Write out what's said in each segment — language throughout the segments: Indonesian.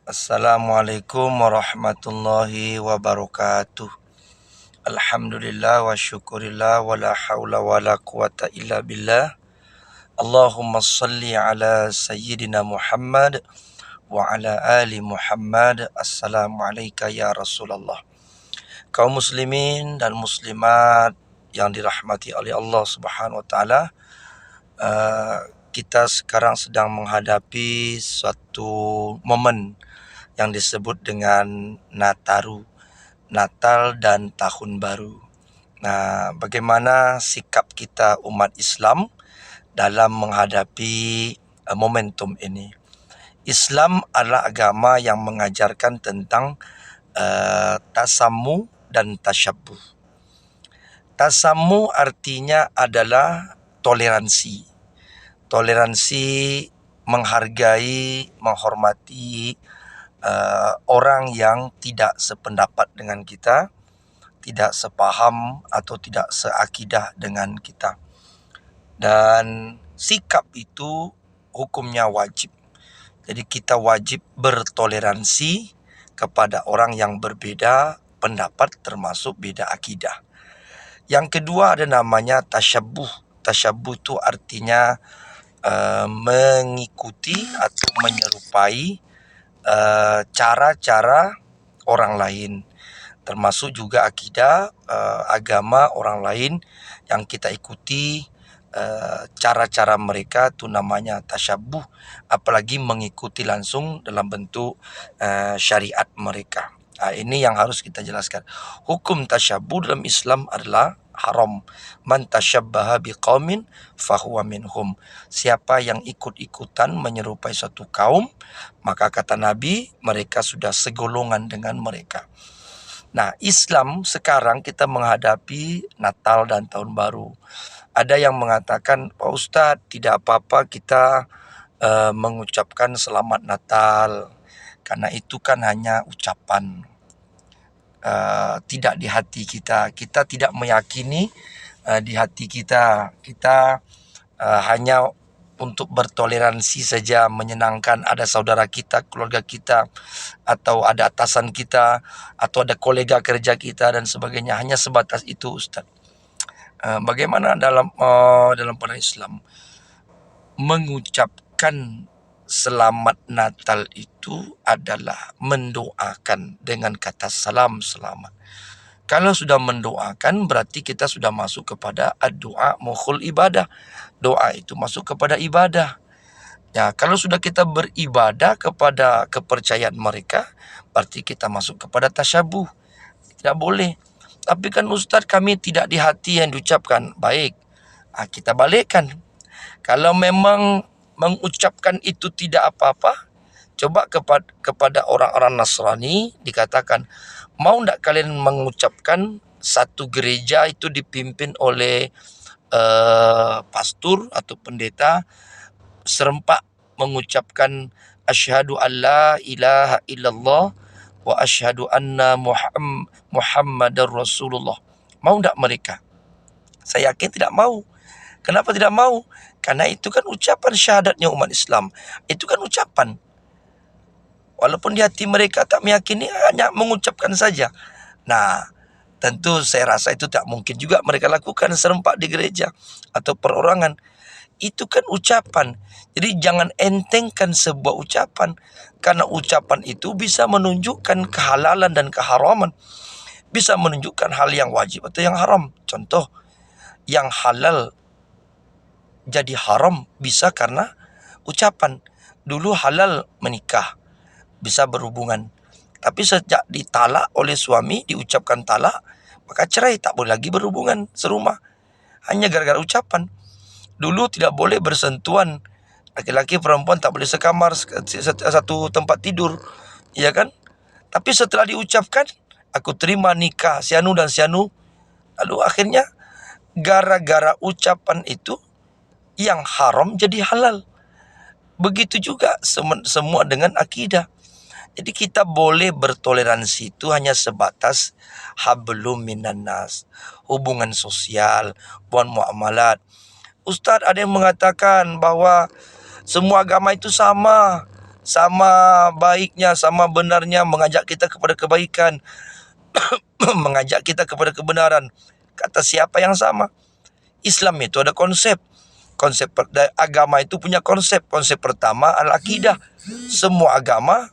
Assalamualaikum warahmatullahi wabarakatuh. Alhamdulillah wa syukurillah wa la hawla wa la quwata illa billah. Allahumma salli ala sayyidina Muhammad wa ala ali Muhammad. Assalamualaikum ya Rasulullah. Kaum muslimin dan muslimat yang dirahmati oleh Allah Subhanahu wa taala, kita sekarang sedang menghadapi suatu momen yang disebut dengan Nataru, Natal dan Tahun Baru. Nah, bagaimana sikap kita umat Islam dalam menghadapi momentum ini? Islam adalah agama yang mengajarkan tentang tasammu dan tasyabbuh. Tasammu artinya adalah toleransi. Toleransi menghargai, menghormati orang yang tidak sependapat dengan kita, tidak sepaham atau tidak seakidah dengan kita. Dan sikap itu hukumnya wajib. Jadi kita wajib bertoleransi kepada orang yang berbeda pendapat termasuk beda akidah. Yang kedua ada namanya tasyabbuh. Tasyabbuh itu artinya mengikuti atau menyerupai cara-cara orang lain, termasuk juga akidah, agama orang lain yang kita ikuti cara-cara mereka, itu namanya tasyabbuh, apalagi mengikuti langsung dalam bentuk syariat mereka. Ini yang harus kita jelaskan. Hukum tasyabbuh dalam Islam adalah haram. Man tasyabbaha biqaumin fahuwa minhum. Siapa yang ikut-ikutan menyerupai suatu kaum, maka kata Nabi, mereka sudah segolongan dengan mereka. Nah, Islam sekarang kita menghadapi Natal dan Tahun Baru. Ada yang mengatakan, Pak Ustadz, tidak apa-apa kita mengucapkan Selamat Natal, karena itu kan hanya ucapan, tidak di hati kita. Kita tidak meyakini di hati kita. Kita hanya untuk bertoleransi saja, menyenangkan ada saudara kita, keluarga kita, atau ada atasan kita, atau ada kolega kerja kita dan sebagainya. Hanya sebatas itu, Ustaz. Bagaimana dalam pandangan Islam mengucapkan Selamat Natal itu adalah mendoakan dengan kata salam selamat. Kalau sudah mendoakan berarti kita sudah masuk kepada doa mukhul ibadah. Doa itu masuk kepada ibadah. Ya, kalau sudah kita beribadah kepada kepercayaan mereka, berarti kita masuk kepada tasyabbuh. Tidak boleh. Tapi kan Ustaz, kami tidak di hati yang diucapkan. Baik, kita balikkan. Kalau memang mengucapkan itu tidak apa-apa, coba kepada orang-orang Nasrani dikatakan, mau tidak kalian mengucapkan satu gereja itu dipimpin oleh pastor atau pendeta serempak mengucapkan asyhadu alla ilaha illallah wa asyhadu anna Muhammadar Rasulullah. Mau tidak mereka? Saya yakin tidak mau. Kenapa tidak mau? Karena itu kan ucapan syahadatnya umat Islam. Itu kan ucapan. Walaupun di hati mereka tak meyakini, hanya mengucapkan saja. Nah, tentu saya rasa itu tak mungkin juga mereka lakukan serempak di gereja atau perorangan. Itu kan ucapan. Jadi jangan entengkan sebuah ucapan. Karena ucapan itu bisa menunjukkan kehalalan dan keharaman. Bisa menunjukkan hal yang wajib atau yang haram. Contoh, yang halal jadi haram bisa karena ucapan. Dulu halal menikah, bisa berhubungan. Tapi sejak ditalak oleh suami, diucapkan talak, maka cerai, tak boleh lagi berhubungan serumah. Hanya gara-gara ucapan. Dulu tidak boleh bersentuhan. Laki-laki perempuan tak boleh sekamar, satu tempat tidur. Ya kan? Tapi setelah diucapkan, aku terima nikah si anu dan si anu. Lalu akhirnya gara-gara ucapan itu yang haram jadi halal. Begitu juga semua dengan akidah. Jadi kita boleh bertoleransi itu hanya sebatas hablum minan nas, hubungan sosial, bukan muamalat. Ustaz, ada yang mengatakan bahwa semua agama itu sama. sama baiknya, sama benarnya, mengajak kita kepada kebaikan, mengajak kita kepada kebenaran. Kata siapa yang sama? Islam itu ada konsep. Agama itu punya konsep. Konsep pertama adalah akidah. Semua agama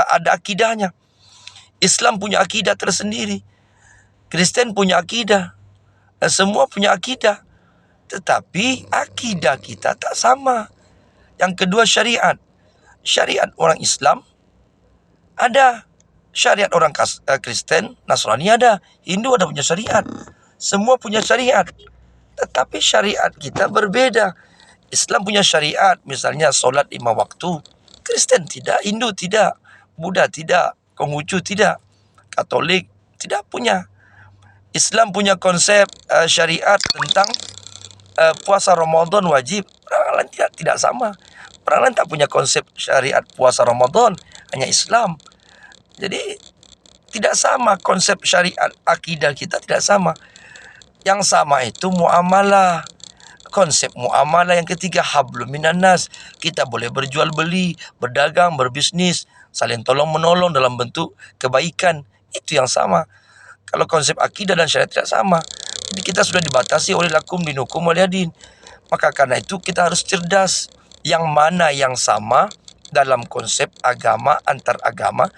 ada akidahnya. Islam punya akidah tersendiri. Kristen punya akidah. Semua punya akidah. Tetapi akidah kita tak sama. Yang kedua, syariat. Syariat orang Islam ada. Syariat orang Kristen, Nasrani ada. Hindu ada punya syariat. Semua punya syariat. Tetapi syariat kita berbeda. Islam punya syariat, misalnya solat 5 waktu. Kristen tidak, Hindu tidak, Buddha tidak, Konghucu tidak, Katolik tidak punya. Islam punya konsep syariat tentang puasa Ramadan wajib. Orang lain tidak sama. Orang lain tak punya konsep syariat puasa Ramadan, hanya Islam. Jadi tidak sama konsep syariat, akidah kita tidak sama. Yang sama itu muamalah. Konsep muamalah yang ketiga, hablum minan nas. Kita boleh berjual beli, berdagang, berbisnis, saling tolong menolong dalam bentuk kebaikan. Itu yang sama. Kalau konsep akidah dan syariat tidak sama. Jadi kita sudah dibatasi oleh lakum dinukum waliyadin. Maka karena itu kita harus cerdas. Yang mana yang sama dalam konsep agama antar agama